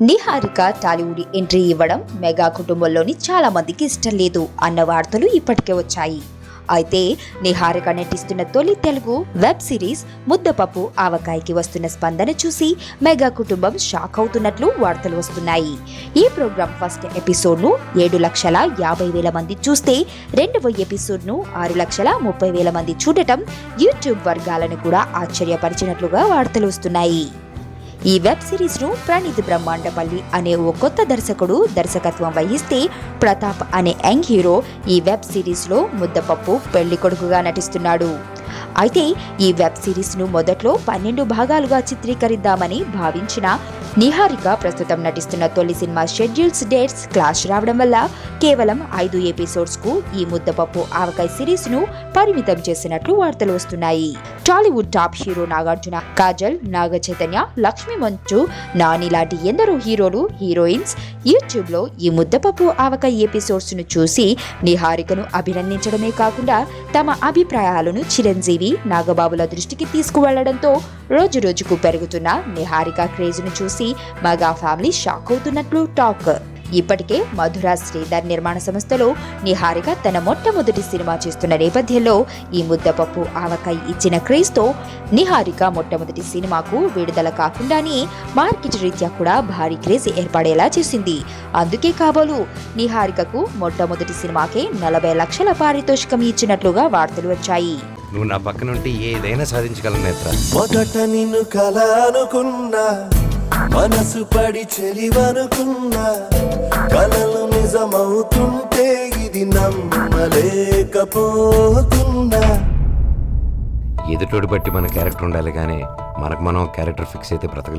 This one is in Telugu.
నిహారిక టాలీవుడ్ ఎంట్రీ ఇవ్వడం మెగా కుటుంబంలోని చాలా మందికి ఇష్టం లేదు అన్న వార్తలు ఇప్పటికే వచ్చాయి. అయితే నిహారిక నటిస్తున్న తొలి తెలుగు వెబ్ సిరీస్ ముద్దపప్పు ఆవకాయకి వస్తున్న స్పందన చూసి మెగా కుటుంబం షాక్ అవుతున్నట్లు వార్తలు వస్తున్నాయి. ఈ ప్రోగ్రాం ఫస్ట్ ఎపిసోడ్ ను 7,50,000 మంది చూస్తే రెండవ ఎపిసోడ్ ను 6,30,000 మంది చూడటం యూట్యూబ్ వర్గాలను కూడా ఆశ్చర్యపరిచినట్లుగా వార్తలు వస్తున్నాయి. ఈ వెబ్ సిరీస్ ను ప్రణీత్ బ్రహ్మాండపల్లి అనే ఓ కొత్త దర్శకుడు దర్శకత్వం వహిస్తే, ప్రతాప్ అనే యంగ్ హీరో ఈ వెబ్ సిరీస్ లో ముద్దపప్పు పెళ్లి కొడుకుగా నటిస్తున్నాడు. అయితే ఈ వెబ్ సిరీస్ ను మొదట్లో 12 భాగాలుగా చిత్రీకరిద్దామని భావించిన నిహారిక ప్రస్తుతం నటిస్తున్న తొలి సినిమా షెడ్యూల్స్ డేట్స్ క్లాష్ రావడం వల్ల కేవలం 5 ఎపిసోడ్స్ కు ఈ ముద్దపప్పు ఆవకాయ సిరీస్ ను పరిమితం చేసినట్లు వార్తలు వస్తున్నాయి. Tollywood top hero Nagarjuna, Kajal, Naga Chaitanya, Lakshmi మంచు, నాని లాంటి ఎందరో హీరోలు, హీరోయిన్స్ యూట్యూబ్ లో ఈ ముద్దపప్పు ఆవకాయ ఎపిసోడ్స్ ను చూసి నిహారికను అభినందించడమే కాకుండా తమ అభిప్రాయాలను చిరంజీవి, నాగబాబుల దృష్టికి తీసుకువెళ్లడంతో రోజు రోజుకు పెరుగుతున్న నిహారిక క్రేజ్ ను చూసి మెగా ఫ్యామిలీ షాక్ అవుతున్నట్లు టాక్. ఇప్పటికే మధురా శ్రీధర్ నిర్మాణ సంస్థలో నిహారిక తన మొట్టమొదటి సినిమా చేస్తున్న నేపథ్యంలో ఈ ముద్దపప్పు ఆవకాయ ఇచ్చిన క్రేజ్ తో నిహారిక మొట్టమొదటి సినిమాకు విడుదల కాకుండానే మార్కెట్ రీత్యా కూడా భారీ క్రేజ్ ఏర్పడేలా చేసింది. అందుకే కాబోలు నిహారికకు మొట్టమొదటి సినిమాకే 40 లక్షల పారితోషికం ఇచ్చినట్లుగా వార్తలు వచ్చాయి. నువ్వు నా పక్కన ఉంటే ఏదైనా సాధించగలను నేత్ర. మొదట నిన్ను కల అనుకున్నా, మనసు పడి చెలివనుకున్నా, కలలు నిజమవుతుంటే ఇది నమ్మలేకపోతున్నా. ఎదుటోడు బట్టి మన క్యారెక్టర్ ఉండాలి కానీ మనకు మనం క్యారెక్టర్ ఫిక్స్ అయితే బ్రతకలేం.